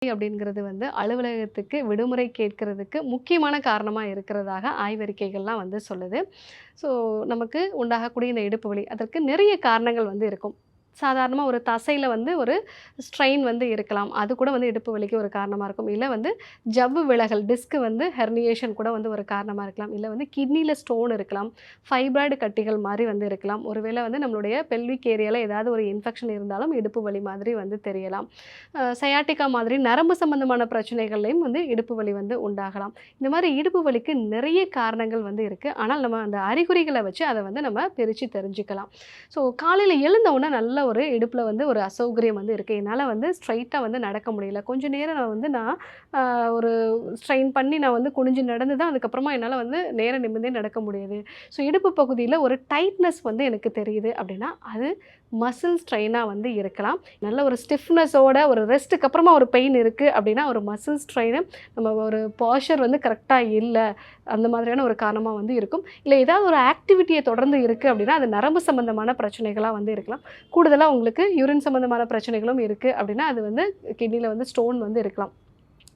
அப்படிங்கிறது வந்து அலுவலகத்துக்கு விடுமுறை கேட்கறதுக்கு முக்கியமான காரணமா இருக்கிறதாக ஆய்வறிக்கைகள்லாம் வந்து சொல்லுது. ஸோ நமக்கு உண்டாகக்கூடிய இந்த இடுப்பு வலி, அதற்கு நிறைய காரணங்கள் வந்து இருக்கும். சாதாரணமா ஒரு தசையில வந்து ஒரு ஸ்ட்ரெயின் வந்து இருக்கலாம். அது கூட வந்து இடுப்பு வலிக்கு ஒரு காரணமா இருக்கும். இல்ல வந்து ஜவ்வு விலகல், டிஸ்க் வந்து ஹெர்னியேஷன் கூட வந்து ஒரு காரணமா இருக்கலாம். இல்ல வந்து கிட்னில ஸ்டோன் இருக்கலாம். ஃபைப்ராய்டு கட்டிகள் மாரி வந்து இருக்கலாம். ஒருவேளை வந்து நம்மளுடைய பெல்விக் ஏரியால ஏதாவது ஒரு இன்ஃபெக்ஷன் இருந்தாலும் இடுப்பு வலி மாதிரி வந்து தெரியலாம். சயாட்டிக்கா மாதிரி நரம்பு சம்பந்தமான பிரச்சனைகள்லயும் வந்து இடுப்பு வலி வந்து உண்டாகலாம். இந்த மாரி இடுப்பு வலிக்கு நிறைய காரணங்கள் வந்து இருக்கு. ஆனால் நம்ம அந்த அறிகுறிகள வச்சு அத வந்து நம்ம பிரிச்சு தெரிஞ்சுக்கலாம். ஸோ காலையில எழுந்த உடனே நல்ல ஒரு இடுப்புல வந்து ஒரு அசௌகரியம் வந்து இருக்கு. என்னால வந்து ஸ்ட்ரெய்ட்டா வந்து நடக்க முடியல. கொஞ்ச நேரம் நான் அ ஒரு ஸ்ட்ரெயின் பண்ணி நான் வந்து குனிஞ்சு நடந்து தான் அதுக்கப்புறமா என்னால வந்து நேரா நிமிர்ந்தே நடக்க முடியுது. ஸோ இடுப்பு பகுதியில ஒரு டைட்னஸ் வந்து எனக்கு தெரியுது அப்படின்னா, அது மசில் ஸ்ட்ரெயினா வந்து இருக்கலாம். நல்ல ஒரு ஸ்டிஃப்னஸோட ஒரு ரெஸ்ட்டுக்கு அப்புறமா ஒரு பெயின் இருக்கு அப்படின்னா, ஒரு மசில் ஸ்ட்ரெயின் நம்ம ஒரு போஸ்ச்சர் வந்து கரெக்ட்டா இல்ல. அந்த மாதிரியான ஒரு காரணமா வந்து இருக்கும். இல்ல ஏதாவது ஒரு ஆக்டிவிட்டிய தொடர்ந்து இருக்கு அப்படின்னா, அது நரம்பு சம்பந்தமான பிரச்சனைகளா வந்து இருக்கலாம். கூடுதலா உங்களுக்கு யூரின் சம்பந்தமான பிரச்சனைகளும் இருக்கு அப்படின்னா, அது வந்து கிட்னில வந்து ஸ்டோன் வந்து இருக்கலாம்.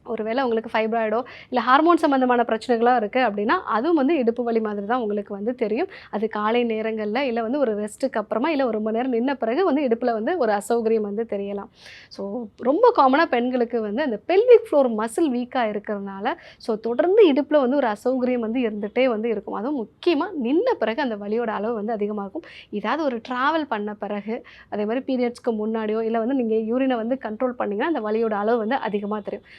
ஒருவேளை உங்களுக்கு ஃபைப்ராய்டோ, இல்ல ஹார்மோன் சம்மந்தமான பிரச்சனைகளா இருக்கு அப்படின்னா, அதுவும் வந்து இடுப்பு வலி மாதிரி தான் உங்களுக்கு வந்து தெரியும். அது காலை நேரங்கள்ல, இல்ல வந்து ஒரு ரெஸ்ட்டுக்கு அப்புறமா, இல்ல ஒரு மணி நேரம் நின்ன பிறகு வந்து இடுப்புல வந்து ஒரு அசௌகரியம் வந்து தெரியலாம். ஸோ ரொம்ப காமனா பெண்களுக்கு வந்து அந்த பெல்விக் ஃப்ளோர் மசில் வீக்கா இருக்கிறதுனால, ஸோ தொடர்ந்து இடுப்புல வந்து ஒரு அசௌகரியம் வந்து இருந்துட்டே வந்து இருக்கும். அதுவும் முக்கியமா நின்ன பிறகு அந்த வலியோட அளவு வந்து அதிகமா இருக்கும். ஏதாவது ஒரு டிராவல் பண்ண பிறகு, அதே மாரி பீரியட்ஸ்க்கு முன்னாடியோ, இல்ல வந்து நீங்க யூரின வந்து கண்ட்ரோல் பண்ணீங்கன்னா, அந்த வலியோட அளவு வந்து அதிகமா தெரியும்.